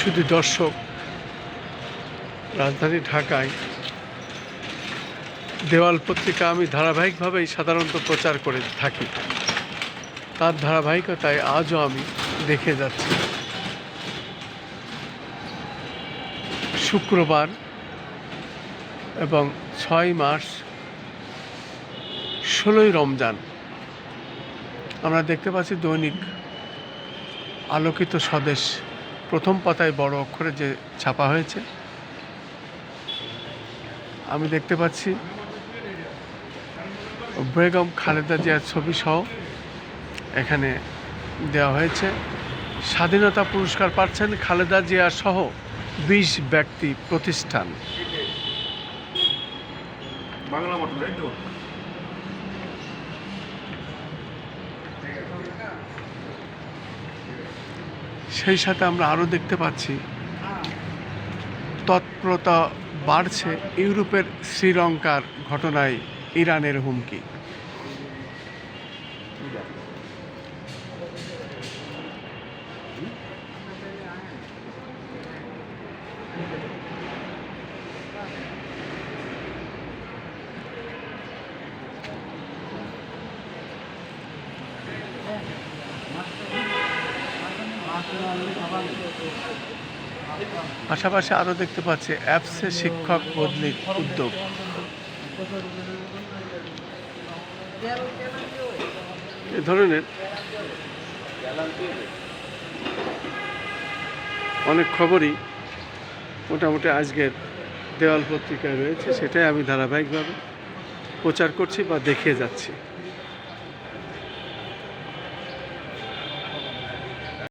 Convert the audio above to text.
শুধু দর্শক, রাজধানী ঢাকায় দেওয়াল পত্রিকা আমি ধারাবাহিকভাবেই সাধারণত প্রচার করে থাকি। তার ধারাবাহিকতায় আজও আমি দেখে যাচ্ছি। শুক্রবার এবং 6 মার্চ 16ই রমজান আমরা দেখতে পাচ্ছি দৈনিক আলোকিত স্বদেশ প্রথম পাতায় বড় অক্ষরে যে ছাপা হয়েছে। আমি দেখতে পাচ্ছি বেগম খালেদা জিয়ার ছবি সহ এখানে দেওয়া হয়েছে। স্বাধীনতা পুরস্কার পাচ্ছেন খালেদা জিয়া সহ 20 ব্যক্তি প্রতিষ্ঠান। সেই সাথে আমরা আরও দেখতে পাচ্ছি তৎপরতা বাড়ছে ইউরোপের শ্রীলঙ্কার ঘটনায় ইরানের হুমকি। পাশাপাশি আরও দেখতে পাচ্ছি অ্যাপসে শিক্ষক বদলির উদ্যোগ। এ ধরনের অনেক খবরই মোটামুটি আজকের দেওয়াল পত্রিকায় রয়েছে, সেটাই আমি ধারাবাহিকভাবে প্রচার করছি বা দেখিয়ে যাচ্ছি।